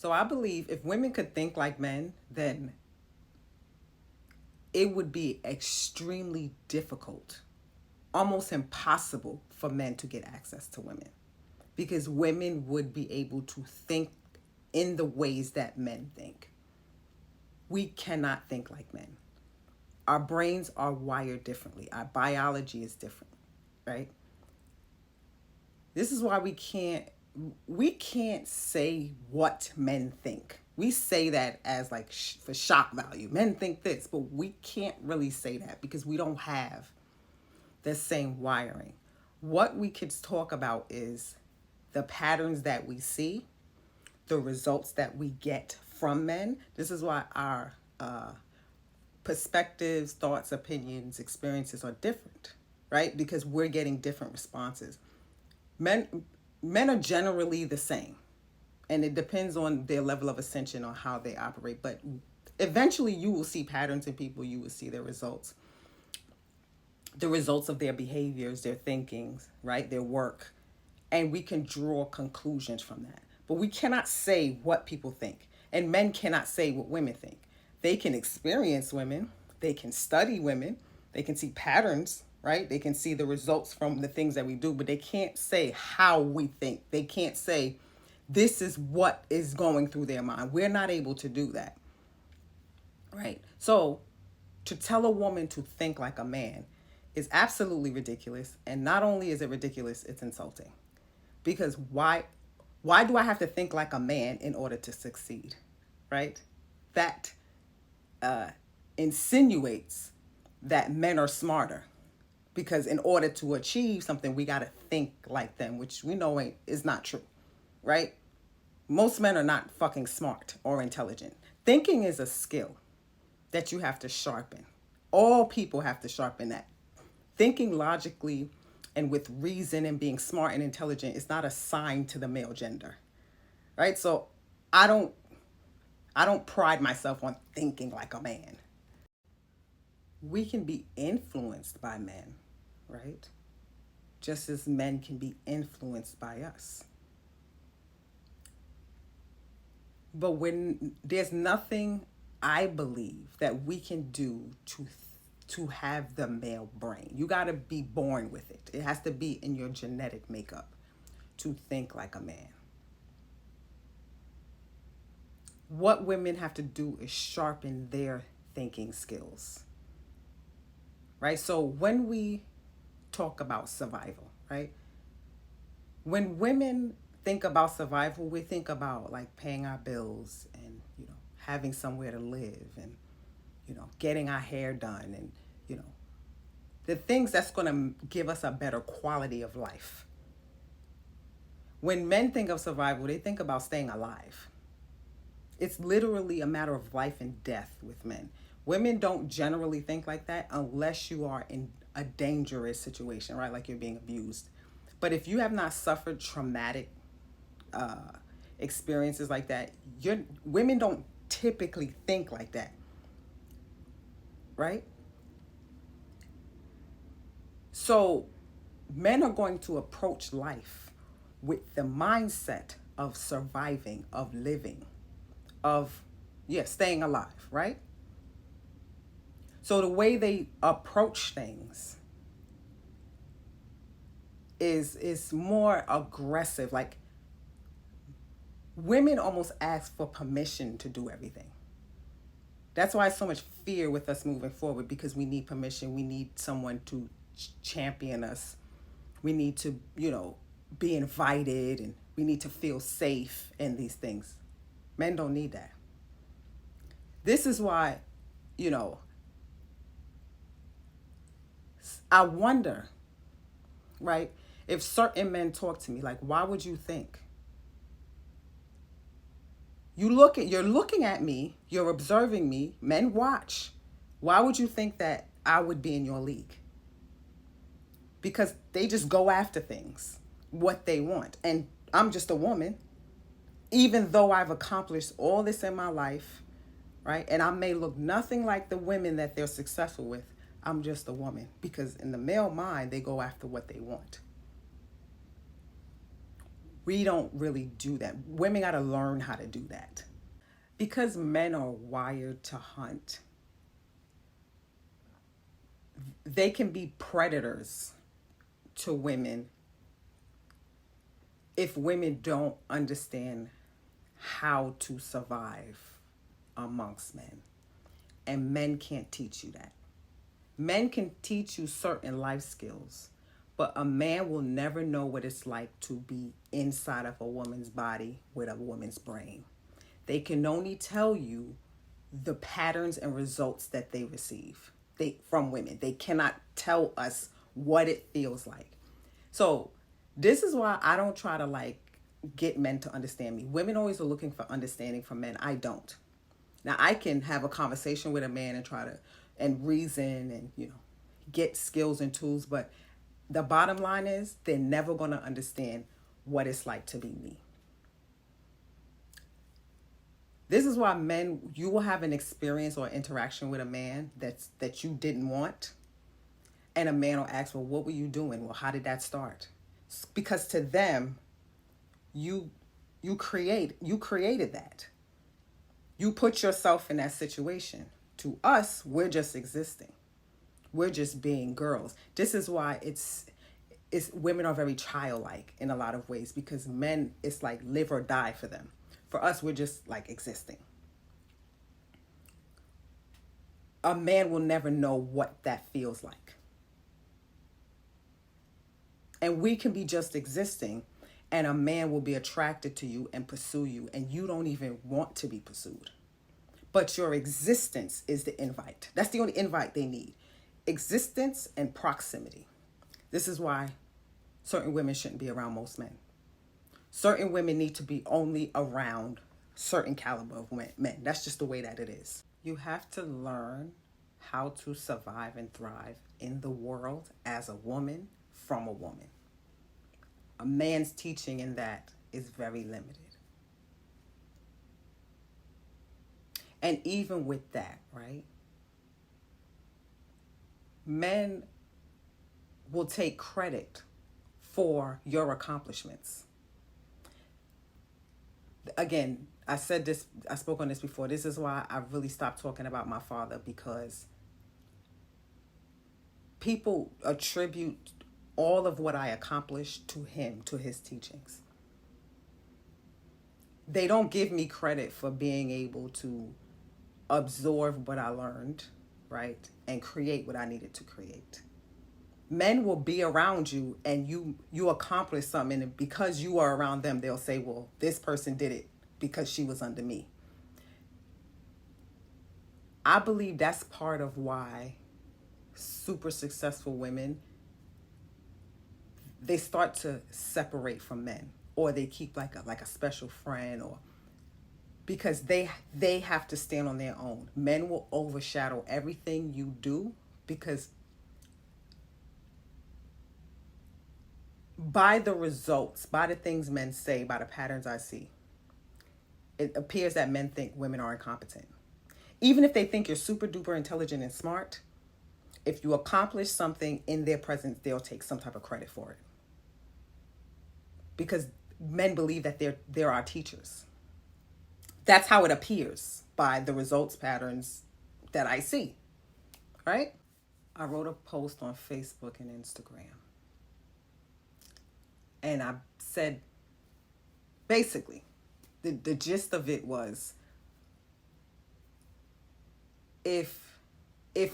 So I believe if women could think like men, then it would be extremely difficult, almost impossible for men to get access to women because women would be able to think in the ways that men think. We cannot think like men. Our brains are wired differently. Our biology is different, right? This is why we can't say what men think. We say that as like for shock value. Men think this, but we can't really say that because we don't have the same wiring. What we could talk about is the patterns that we see, the results that we get from men. This is why our perspectives, thoughts, opinions, experiences are different, right? Because we're getting different responses. Men men are generally the same, and it depends on their level of ascension on how they operate, but eventually you will see patterns in people. You will see their results, the results of their behaviors, their thinkings, right, their work, and we can draw conclusions from that. But we cannot say what people think, and men cannot say what women think. They can experience women, they can study women, they can see patterns, right? They can see the results from the things that we do, but they can't say how we think. They can't say this is what is going through their mind. We're not able to do that, right? So to tell a woman to think like a man is absolutely ridiculous. And not only is it ridiculous, it's insulting. Because why do I have to think like a man in order to succeed? Right? That insinuates that men are smarter. Because in order to achieve something, we got to think like them, which we know is not true. Right? Most men are not fucking smart or intelligent. Thinking is a skill that you have to sharpen. All people have to sharpen that. Thinking logically and with reason and being smart and intelligent is not assigned to the male gender. Right? So I don't I don't pride myself on thinking like a man. We can be influenced by men, right? Just as men can be influenced by us. But when there's nothing I believe that we can do to have the male brain. You got to be born with it. It has to be in your genetic makeup to think like a man. What women have to do is sharpen their thinking skills. Right? So when we talk about survival, right? When women think about survival, we think about like paying our bills and, having somewhere to live and, getting our hair done and, the things that's going to give us a better quality of life. When men think of survival, they think about staying alive. It's literally a matter of life and death with men. Women don't generally think like that unless you are in a dangerous situation, right? Like you're being abused. But if you have not suffered traumatic experiences like that, women don't typically think like that, right? So men are going to approach life with the mindset of surviving, of living, of, staying alive, right? So the way they approach things is more aggressive. Like women almost ask for permission to do everything. That's why so much fear with us moving forward, because we need permission. We need someone to champion us. We need to, be invited, and we need to feel safe in these things. Men don't need that. This is why, I wonder, right, if certain men talk to me, like, why would you think? You're looking at me, you're observing me, men watch. Why would you think that I would be in your league? Because they just go after things, what they want. And I'm just a woman, even though I've accomplished all this in my life, right? And I may look nothing like the women that they're successful with. I'm just a woman, because in the male mind, they go after what they want. We don't really do that. Women got to learn how to do that. Because men are wired to hunt, they can be predators to women if women don't understand how to survive amongst men. And men can't teach you that. Men can teach you certain life skills, but a man will never know what it's like to be inside of a woman's body with a woman's brain. They can only tell you the patterns and results that they receive from women. They cannot tell us what it feels like. So this is why I don't try to like get men to understand me. Women always are looking for understanding from men. I don't. Now I can have a conversation with a man and try to and reason and get skills and tools, but the bottom line is they're never going to understand what it's like to be me. This is why men, you will have an experience or interaction with a man that you didn't want, and a man will ask, well, what were you doing? Well, how did that start? Because to them, you created that. You put yourself in that situation. To us, we're just existing. We're just being girls. This is why it's women are very childlike in a lot of ways, because men, it's like live or die for them. For us, we're just like existing. A man will never know what that feels like. And we can be just existing, and a man will be attracted to you and pursue you, and you don't even want to be pursued. But your existence is the invite. That's the only invite they need. Existence and proximity. This is why certain women shouldn't be around most men. Certain women need to be only around certain caliber of men. That's just the way that it is. You have to learn how to survive and thrive in the world as a woman from a woman. A man's teaching in that is very limited. And even with that, right? Men will take credit for your accomplishments. Again, I spoke on this before. This is why I really stopped talking about my father, because people attribute all of what I accomplished to him, to his teachings. They don't give me credit for being able to absorb what I learned, right? And create what I needed to create. Men will be around you and you accomplish something, and because you are around them, they'll say, well, this person did it because she was under me. I believe that's part of why super successful women, they start to separate from men, or they keep like a special friend, or because they have to stand on their own. Men will overshadow everything you do, because by the results, by the things men say, by the patterns I see, it appears that men think women are incompetent. Even if they think you're super duper intelligent and smart, if you accomplish something in their presence, they'll take some type of credit for it. Because men believe that they're our teachers. That's how it appears by the results patterns that I see, right? I wrote a post on Facebook and Instagram. And I said, basically, the gist of it was, if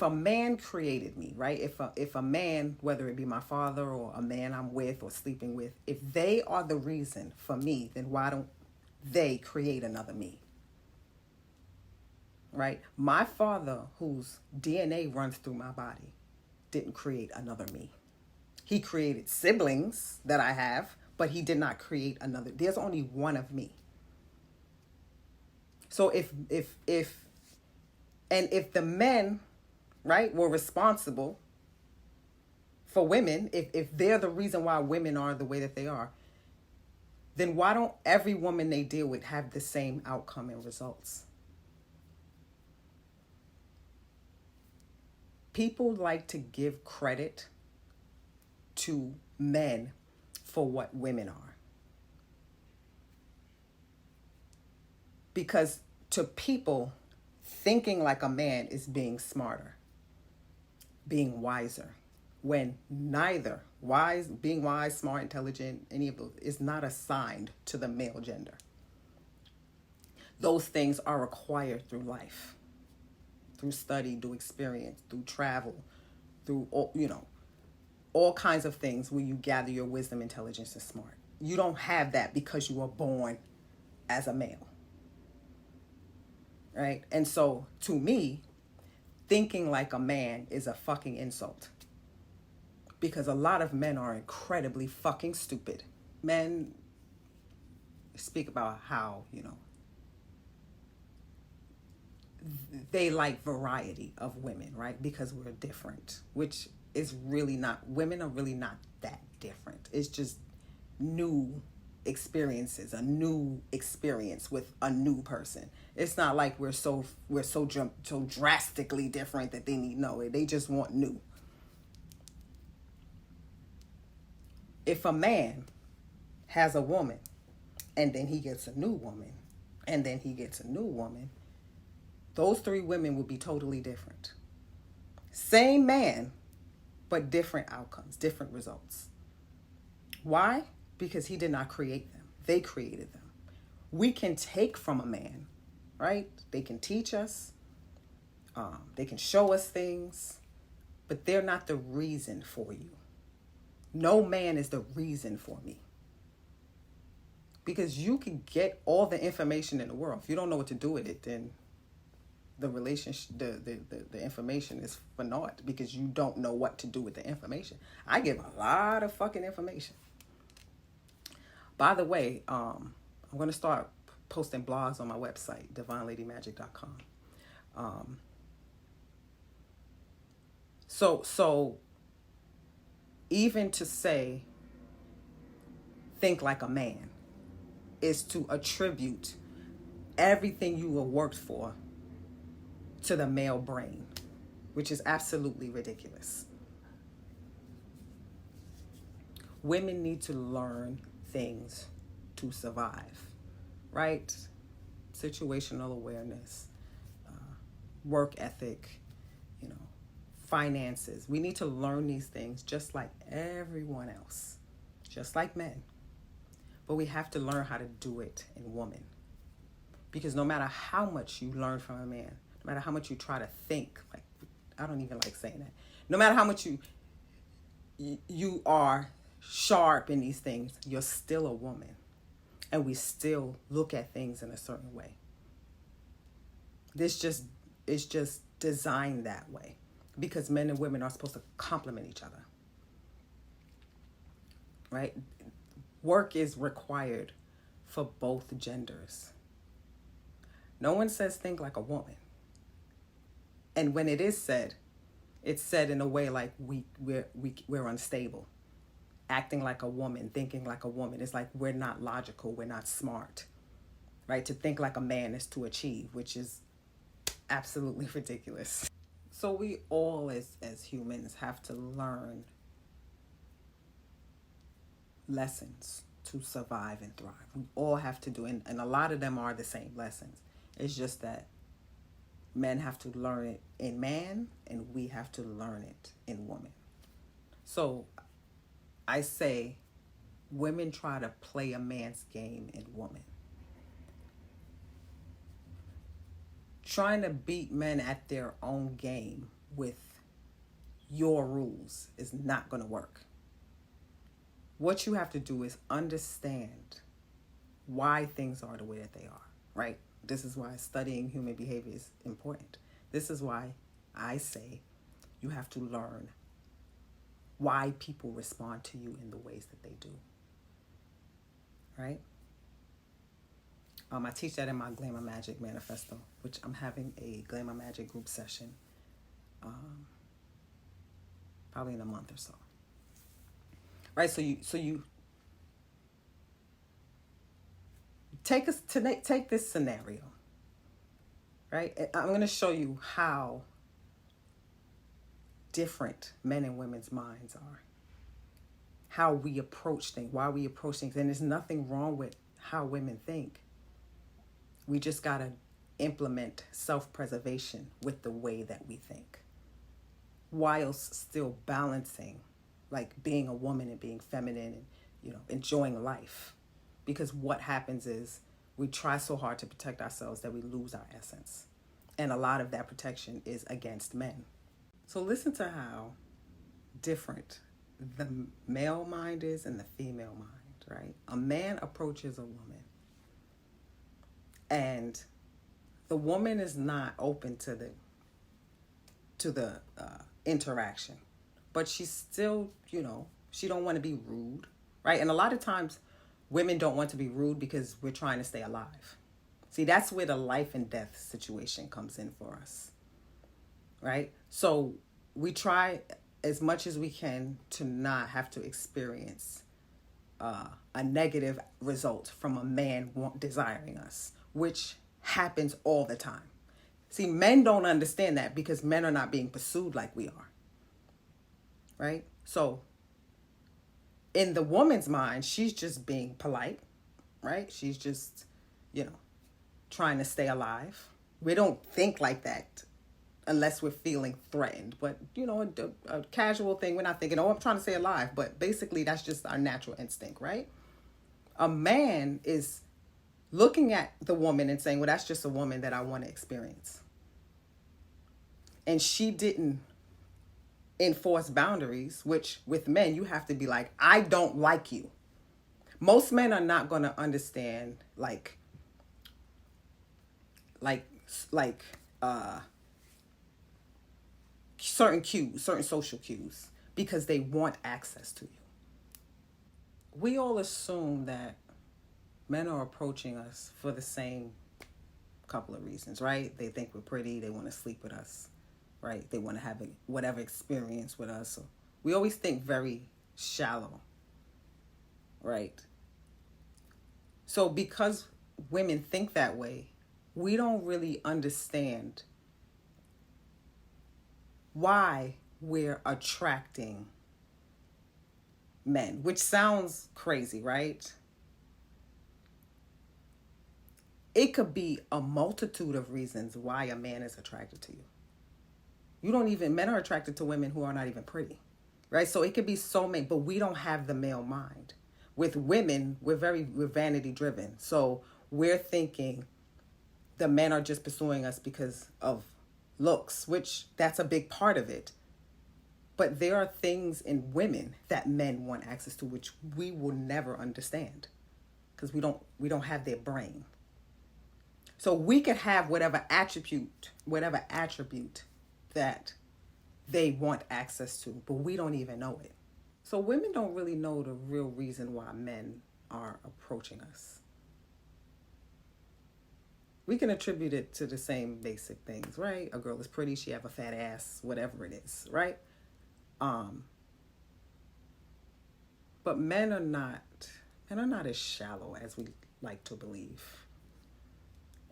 a man created me, right? If a man, whether it be my father or a man I'm with or sleeping with, if they are the reason for me, then why don't they create another me? Right? My father, whose DNA runs through my body, didn't create another me. He created siblings that I have, but he did not create another. There's only one of me. So if the men, right, were responsible for women, if they're the reason why women are the way that they are, then why don't every woman they deal with have the same outcome and results? People like to give credit to men for what women are. Because to people, thinking like a man is being smarter, being wiser, when neither being wise, smart, intelligent, any of those is not assigned to the male gender. Those things are acquired through life, through study, through experience, through travel, through all kinds of things where you gather your wisdom, intelligence, and smart. You don't have that because you were born as a male. Right? And so to me, thinking like a man is a fucking insult. Because a lot of men are incredibly fucking stupid. Men speak about how, they like variety of women, right? Because we're different, which is really not, women are really not that different. It's just new experiences, a new experience with a new person. It's not like we're so drastically different that they need, no, they just want new. If a man has a woman and then he gets a new woman and then he gets a new woman, those three women would be totally different. Same man, but different outcomes, different results. Why? Because he did not create them. They created them. We can take from a man, right? They can teach us. They can show us things, but they're not the reason for you. No man is the reason for me. Because you can get all the information in the world. If you don't know what to do with it, then the relationship, the information is for naught because you don't know what to do with the information. I give a lot of fucking information. By the way, I'm going to start posting blogs on my website, divineladymagic.com. So even to say, think like a man, is to attribute everything you were worked for to the male brain, which is absolutely ridiculous. Women need to learn things to survive, right? Situational awareness, work ethic, finances. We need to learn these things just like everyone else, just like men. But we have to learn how to do it in women. Because no matter how much you learn from a man, no matter how much you try to think, like, I don't even like saying that. No matter how much you are sharp in these things, you're still a woman. And we still look at things in a certain way. It's just designed that way. Because men and women are supposed to complement each other. Right? Work is required for both genders. No one says think like a woman. And when it is said, it's said in a way like we're unstable. Acting like a woman, thinking like a woman. It's like we're not logical, we're not smart. Right? To think like a man is to achieve, which is absolutely ridiculous. So we all as humans have to learn lessons to survive and thrive. We all have to do, and a lot of them are the same lessons. It's just that men have to learn it in man and we have to learn it in woman. So I say women try to play a man's game in woman. Trying to beat men at their own game with your rules is not going to work. What you have to do is understand why things are the way that they are, right? This is why studying human behavior is important. This is why I say you have to learn why people respond to you in the ways that they do, right? I teach that in my Glamour Magic Manifesto, which I'm having a Glamour Magic group session probably in a month or so. Right, so you take this scenario, right? I'm going to show you how different men and women's minds are, how we approach things, why we approach things, and there's nothing wrong with how women think. We just got to implement self-preservation with the way that we think, whilst still balancing, like being a woman and being feminine and, enjoying life. Because what happens is we try so hard to protect ourselves that we lose our essence. And a lot of that protection is against men. So listen to how different the male mind is and the female mind, right? A man approaches a woman, and the woman is not open to the interaction, but she's still, she don't want to be rude, right? And a lot of times women don't want to be rude because we're trying to stay alive. See, that's where the life and death situation comes in for us, right? So we try as much as we can to not have to experience a negative result from a man desiring us, which happens all the time. See, men don't understand that because men are not being pursued like we are, right? So in the woman's mind, she's just being polite, right? She's just, trying to stay alive. We don't think like that unless we're feeling threatened. But, a casual thing, we're not thinking, oh, I'm trying to stay alive. But basically, that's just our natural instinct, right? A man is looking at the woman and saying, well, that's just a woman that I want to experience. And she didn't enforce boundaries, which with men, you have to be like, I don't like you. Most men are not going to understand like certain cues, certain social cues, because they want access to you. We all assume that men are approaching us for the same couple of reasons, right? They think we're pretty, they want to sleep with us, right? They want to have whatever experience with us. So we always think very shallow, right? So because women think that way, we don't really understand why we're attracting men, which sounds crazy, right? It could be a multitude of reasons why a man is attracted to you. Men are attracted to women who are not even pretty, right? So it could be so many, but we don't have the male mind. With women, we're vanity driven. So we're thinking the men are just pursuing us because of looks, which that's a big part of it. But there are things in women that men want access to, which we will never understand because we don't have their brain. So we could have whatever attribute that they want access to, but we don't even know it. So women don't really know the real reason why men are approaching us. We can attribute it to the same basic things, right? A girl is pretty, she have a fat ass, whatever it is, right? But men are not as shallow as we like to believe.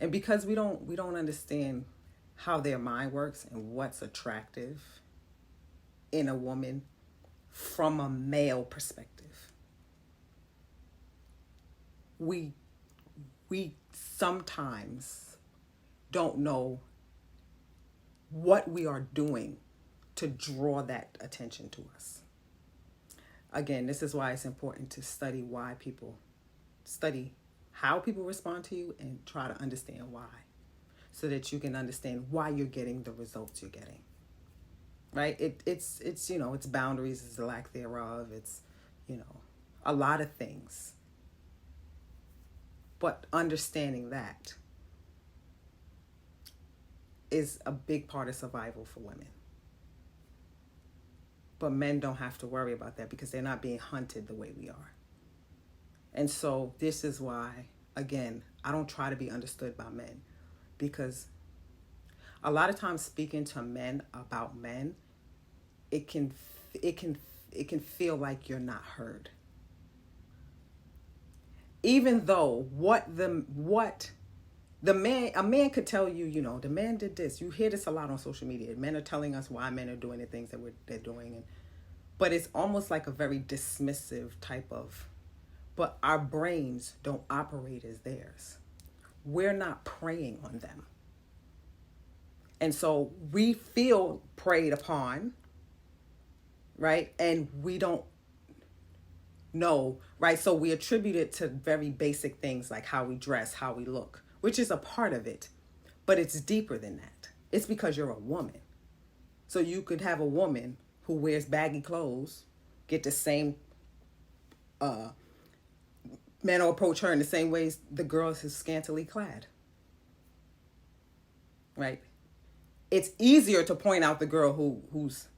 And because we don't understand how their mind works and what's attractive in a woman from a male perspective, we sometimes don't know what we are doing to draw that attention to us. Again, this is why it's important to study how people respond to you and try to understand why, so that you can understand why you're getting the results you're getting. Right? It's it's boundaries, it's the lack thereof, it's a lot of things. But understanding that is a big part of survival for women. But men don't have to worry about that because they're not being hunted the way we are. And so this is why, again, I don't try to be understood by men, because a lot of times speaking to men about men, it can feel like you're not heard. Even though a man could tell you, the man did this. You hear this a lot on social media. Men are telling us why men are doing the things that they're doing, but it's almost like a very dismissive type of. But our brains don't operate as theirs. we're not preying on them. And so we feel preyed upon, right? And we don't know, right? So we attribute it to very basic things like how we dress, how we look, which is a part of it. But it's deeper than that. It's because you're a woman. So you could have a woman who wears baggy clothes, get the same, men will approach her in the same ways the girl is scantily clad, right? It's easier to point out the girl who's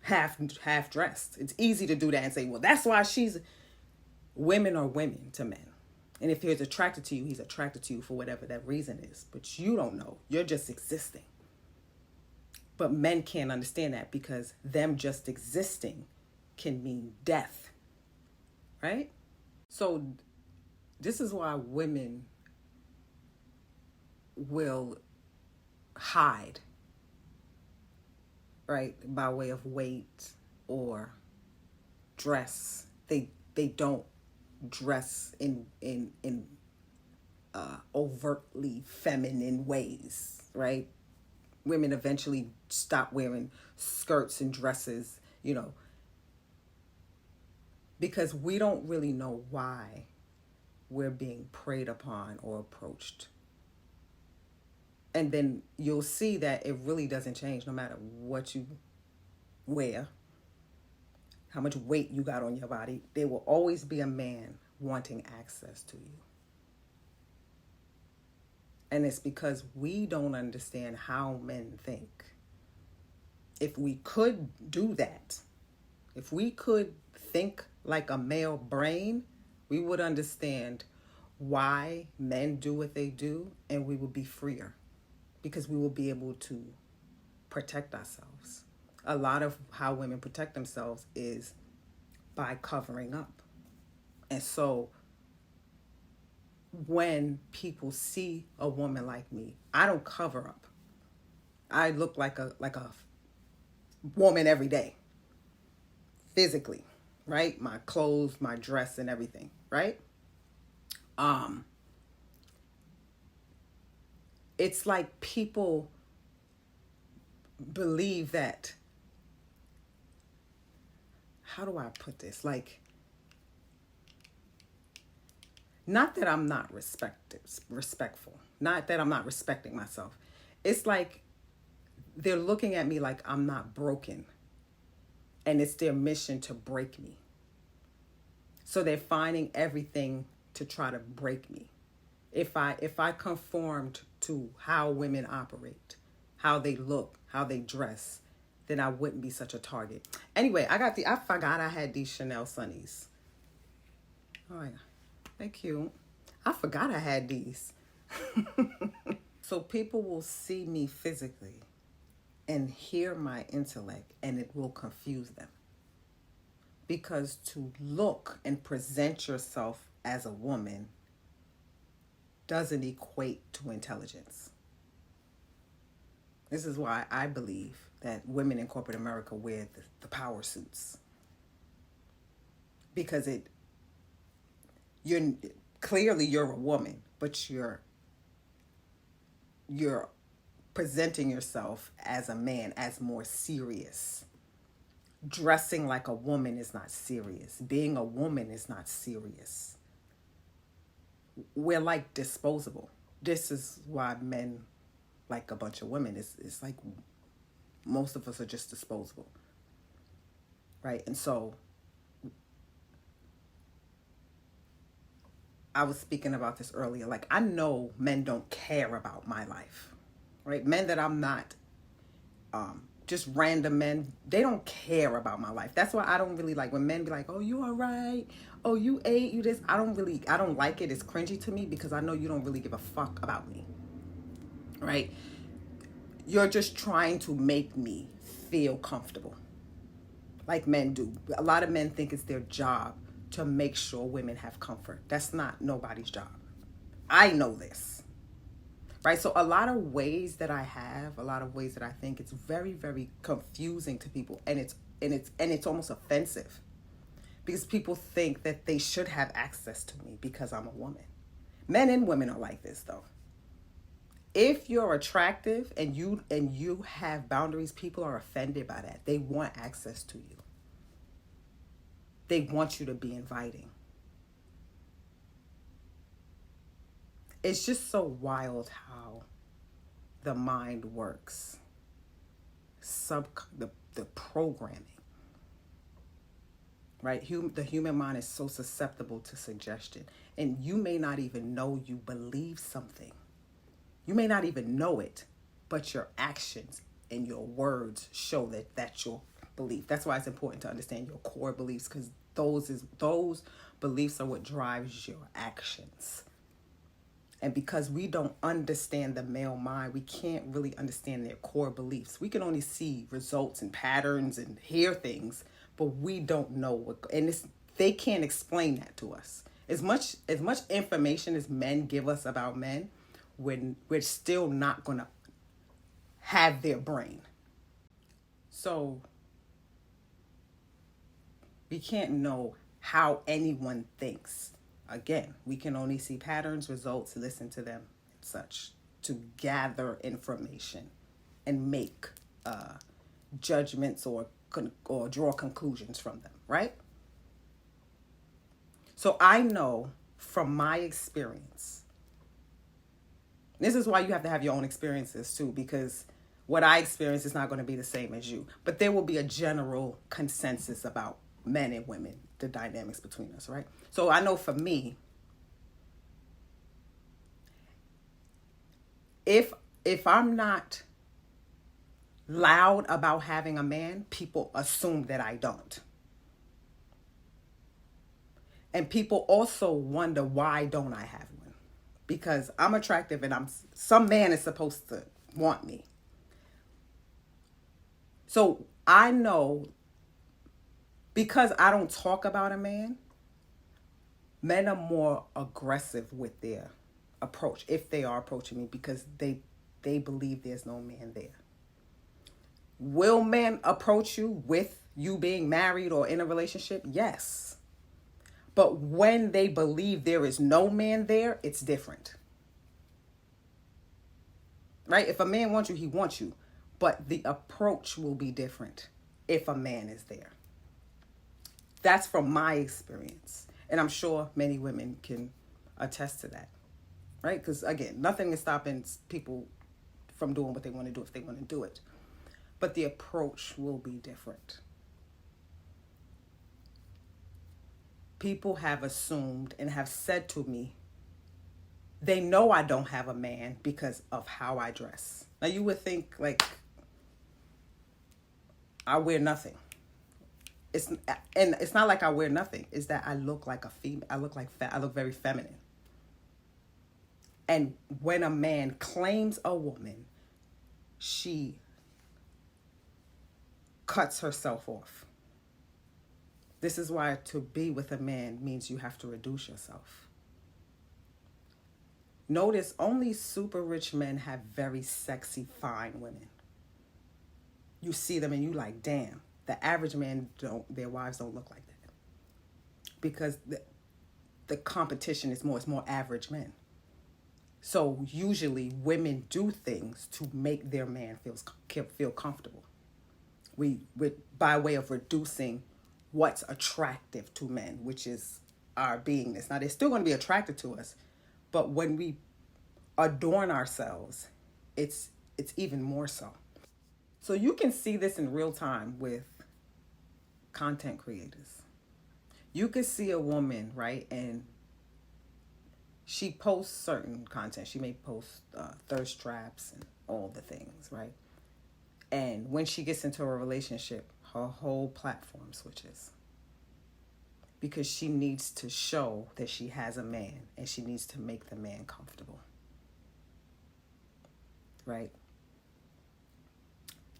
half dressed. It's easy to do that and say, well, that's why she's. Women are women to men. And if he's attracted to you, he's attracted to you for whatever that reason is. But you don't know. You're just existing. But men can't understand that because them just existing can mean death. Right? So this is why women will hide, right, by way of weight or dress. They don't dress in overtly feminine ways, right? Women eventually stop wearing skirts and dresses, because we don't really know why we're being preyed upon or approached. And then you'll see that it really doesn't change no matter what you wear, how much weight you got on your body. There will always be a man wanting access to you. And it's because we don't understand how men think. If we could do that, if we could think like a male brain, we would understand why men do what they do, and we would be freer because we will be able to protect ourselves. A lot of how women protect themselves is by covering up. And so when people see a woman like me, I don't cover up. I look like a woman every day, physically, right? My clothes, my dress, and everything, right? It's like people believe that, how do I put this? Like, not that I'm not respectful, not that I'm not respecting myself. It's like they're looking at me like I'm not broken, and it's their mission to break me. So they're finding everything to try to break me. If I conformed to how women operate, how they look, how they dress, then I wouldn't be such a target. Anyway, I forgot I had these Chanel Sunnies. Oh yeah, they're cute. I forgot I had these. So people will see me physically and hear my intellect, and it will confuse them. Because to look and present yourself as a woman doesn't equate to intelligence. This is why I believe that women in corporate America wear the power suits. Because you're clearly a woman, but you're presenting yourself as a man, as more serious. Dressing like a woman is not serious. Being a woman is not serious. We're like disposable. This is why men like a bunch of women. It's like most of us are just disposable, right? And so I was speaking about this earlier. Like, I know men don't care about my life, right? Men that I'm not, just random men, they don't care about my life. That's why I don't really like when men be like, oh, you all right? Oh, you ate, you this. I don't like it. It's cringy to me because I know you don't really give a fuck about me, right? You're just trying to make me feel comfortable, like men do. A lot of men think it's their job to make sure women have comfort. That's not nobody's job. I know this, right? So a lot of ways that I think, it's very, very confusing to people, and it's almost offensive because people think that they should have access to me because I'm a woman. Men and women are like this, though. if you're attractive and you have boundaries, people are offended by that. They want access to you. They want you to be inviting. It's just so wild how the mind works. The programming. Right? The human mind is so susceptible to suggestion. And you may not even know you believe something. You may not even know it, but your actions and your words show that that's your belief. That's why it's important to understand your core beliefs, because those beliefs are what drives your actions. And because we don't understand the male mind, we can't really understand their core beliefs. We can only see results and patterns and hear things, but we don't know what, and they can't explain that to us. As much information as men give us about men, when we're still not going to have their brain. So we can't know how anyone thinks. Again, we can only see patterns, results, listen to them, and such, to gather information and make judgments or draw conclusions from them, right? So I know from my experience, this is why you have to have your own experiences too, because what I experience is not going to be the same as you. But there will be a general consensus about men and women, the dynamics between us, right? So I know for me, if I'm not loud about having a man, people assume that I don't. And people also wonder, why don't I have one? Because I'm attractive and some man is supposed to want me. So I know, because I don't talk about a man, men are more aggressive with their approach, if they are approaching me, because they believe there's no man there. Will men approach you with you being married or in a relationship? Yes. But when they believe there is no man there, it's different. Right? If a man wants you, he wants you. But the approach will be different if a man is there. That's from my experience. And I'm sure many women can attest to that. Right? Because again, nothing is stopping people from doing what they want to do if they want to do it. But the approach will be different. People have assumed and have said to me, they know I don't have a man because of how I dress. Now you would think like I wear nothing. It's not like I wear nothing. It's that I look like a female. I look very feminine. And when a man claims a woman, she cuts herself off. This is why to be with a man means you have to reduce yourself. Notice only super rich men have very sexy, fine women. You see them and you like, damn, the average man their wives don't look like that. Because the competition is it's more average men. So usually women do things to make their man feel comfortable. By way of reducing what's attractive to men, which is our beingness. Now, they're still going to be attracted to us, but when we adorn ourselves, it's even more so. So you can see this in real time with content creators. You could see a woman, right, and she posts certain content. She may post thirst traps and all the things, right? And when she gets into a relationship, her whole platform switches. Because she needs to show that she has a man and she needs to make the man comfortable. Right?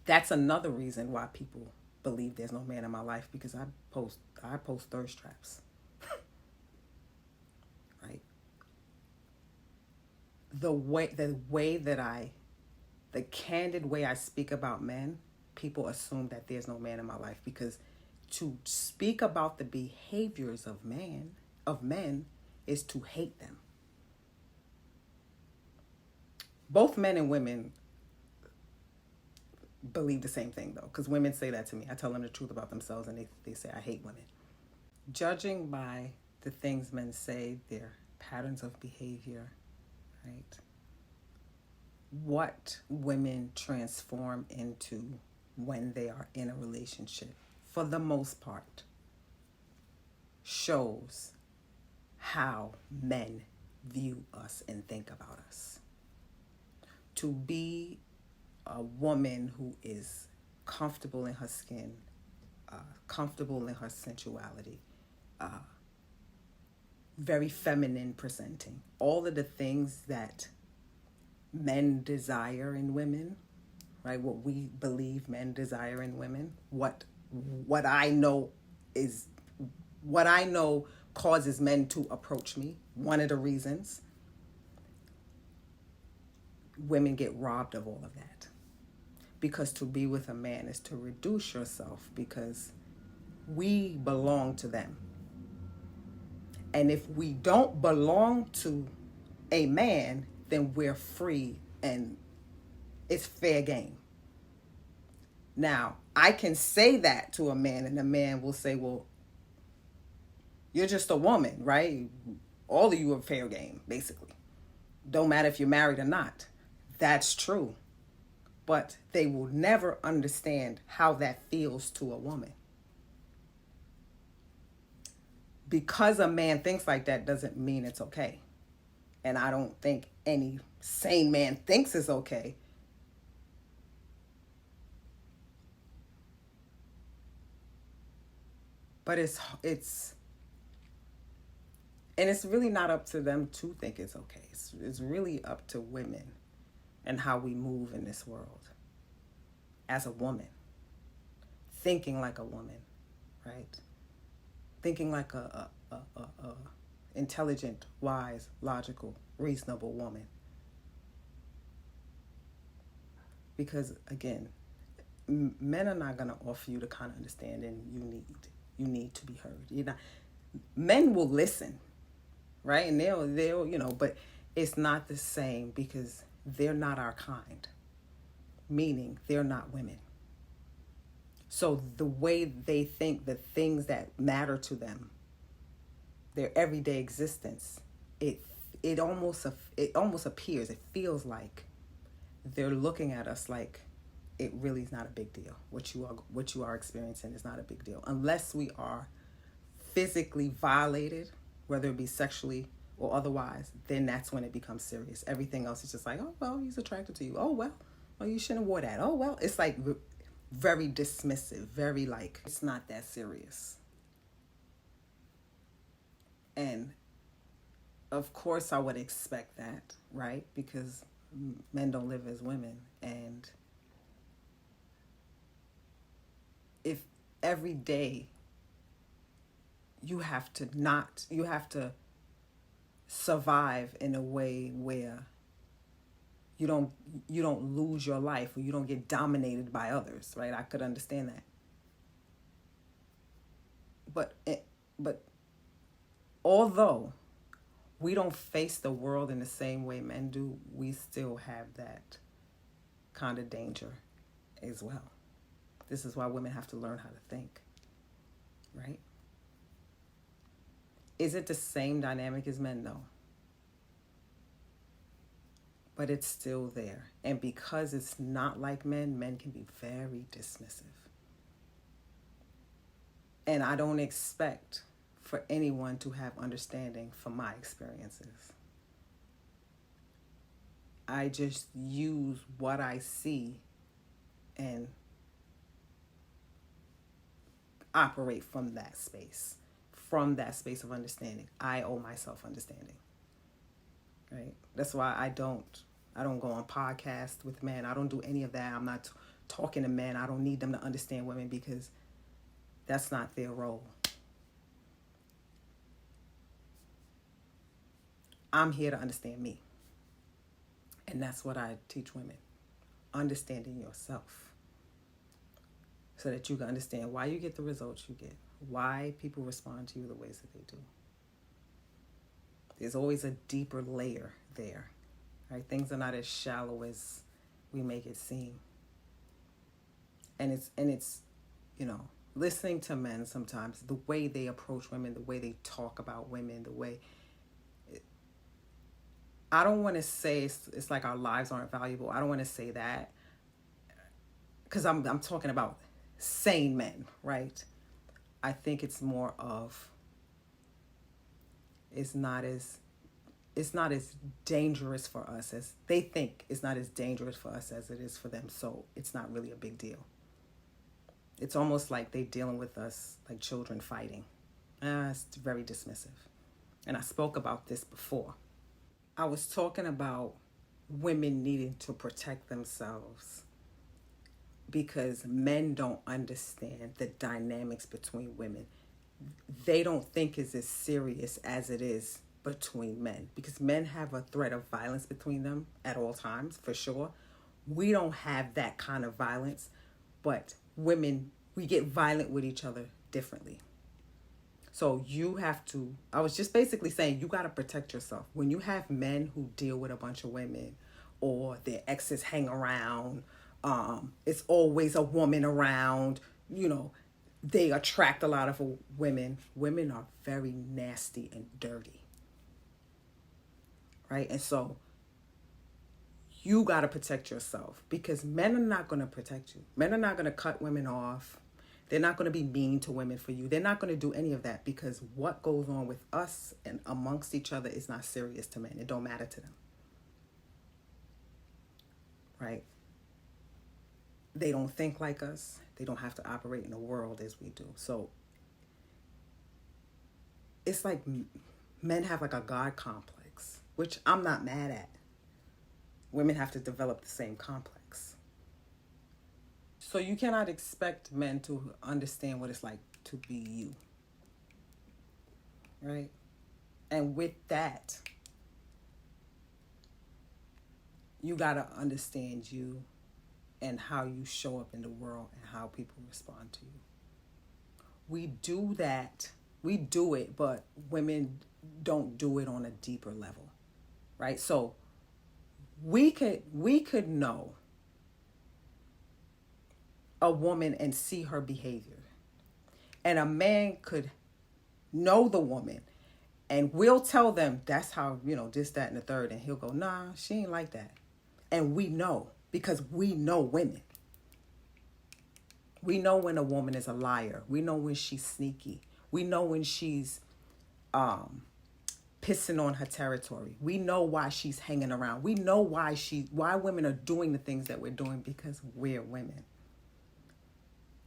That's another reason why people believe there's no man in my life, because I post thirst traps. Right? The candid way I speak about men, people assume that there's no man in my life, because to speak about the behaviors of men is to hate them. Both men and women believe the same thing, though, because women say that to me. I tell them the truth about themselves, and they say I hate women. Judging by the things men say, their patterns of behavior, right? What women transform into when they are in a relationship, for the most part, shows how men view us and think about us. To be a woman who is comfortable in her skin, comfortable in her sensuality, very feminine presenting, all of the things that men desire in women, right? What we believe men desire in women, what I know is what I know causes men to approach me. One of the reasons women get robbed of all of that, because to be with a man is to reduce yourself, because we belong to them. And if we don't belong to a man, then we're free and it's fair game. Now, I can say that to a man, and the man will say, well, you're just a woman, right? All of you are fair game, basically. Don't matter if you're married or not. That's true. But they will never understand how that feels to a woman. Because a man thinks like that doesn't mean it's okay. And I don't think any sane man thinks it's okay. But it's and it's really not up to them to think it's okay. It's really up to women and how we move in this world as a woman, thinking like a woman, right? Thinking like a intelligent, wise, logical, reasonable woman. Because again, men are not going to offer you the kind of understanding you need to be heard. Men will listen, right? And they'll but it's not the same, because they're not our kind, meaning they're not women. So the way they think, the things that matter to them, their everyday existence, it almost appears, it feels like they're looking at us like it really is not a big deal. What you are experiencing is not a big deal, unless we are physically violated, whether it be sexually or otherwise. Then that's when it becomes serious. Everything else is just like, oh well, he's attracted to you. Oh well, you shouldn't have wore that. Oh well, it's like very dismissive, very like it's not that serious. And of course I would expect that, right? Because men don't live as women. And if every day you have to survive in a way where you don't lose your life, or you don't get dominated by others, right? I could understand that. But although we don't face the world in the same way men do, we still have that kind of danger as well. This is why women have to learn how to think, right? Is it the same dynamic as men? No. But it's still there. And because it's not like men, men can be very dismissive. And I don't expect for anyone to have understanding from my experiences. I just use what I see and operate from that space of understanding. I owe myself understanding, right? That's why I don't go on podcasts with men. I don't do any of that. I'm not talking to men. I don't need them to understand women, because that's not their role. I'm here to understand me. And that's what I teach women. Understanding yourself. So that you can understand why you get the results you get. Why people respond to you the ways that they do. There's always a deeper layer there. right? Things are not as shallow as we make it seem. And it's listening to men sometimes, the way they approach women, the way they talk about women, the way, I don't want to say it's like our lives aren't valuable. I don't want to say that, because I'm talking about sane men, right? I think it's more of, it's not as dangerous for us as they think. It's not as dangerous for us as it is for them. So it's not really a big deal. It's almost like they dealing with us like children fighting. It's very dismissive. And I spoke about this before. I was talking about women needing to protect themselves because men don't understand the dynamics between women. They don't think it's as serious as it is between men, because men have a threat of violence between them at all times, for sure. We don't have that kind of violence, but women, we get violent with each other differently. So you have to, I was just basically saying, you got to protect yourself. When you have men who deal with a bunch of women, or their exes hang around, it's always a woman around, they attract a lot of women. Women are very nasty and dirty, right? And so you got to protect yourself, because men are not going to protect you. Men are not going to cut women off. They're not going to be mean to women for you. They're not going to do any of that, because what goes on with us and amongst each other is not serious to men. It don't matter to them, right? They don't think like us. They don't have to operate in the world as we do. So it's like men have like a God complex, which I'm not mad at. Women have to develop the same complex. So you cannot expect men to understand what it's like to be you, right? And with that, you got to understand you and how you show up in the world and how people respond to you. We do that. We do it, but women don't do it on a deeper level, right? So we could know a woman and see her behavior. And a man could know the woman, and we'll tell them that's how, this, that, and the third. And he'll go, nah, she ain't like that. And we know, because we know women. We know when a woman is a liar. We know when she's sneaky. We know when she's pissing on her territory. We know why she's hanging around. We know why women are doing the things that we're doing, because we're women.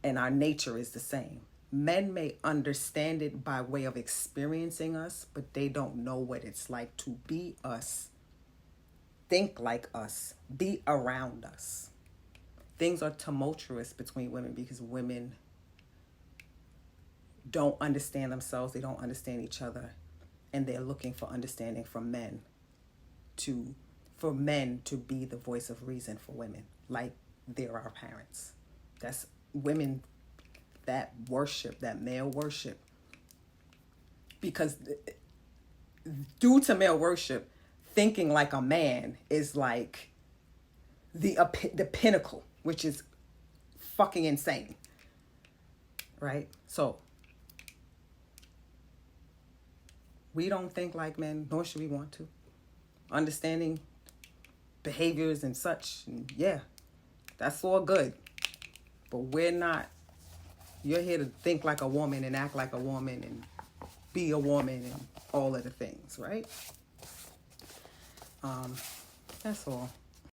And our nature is the same. Men may understand it by way of experiencing us, but they don't know what it's like to be us, think like us, be around us. Things are tumultuous between women because women don't understand themselves. They don't understand each other. And they're looking for understanding from men for men to be the voice of reason for women, like they're our parents. That's women that worship, that male worship. Because due to male worship, thinking like a man is like the pinnacle, which is fucking insane, right? So we don't think like men, nor should we want to. Understanding behaviors and such, and yeah, that's all good. But we're not. You're here to think like a woman and act like a woman and be a woman and all of the things, right? That's all.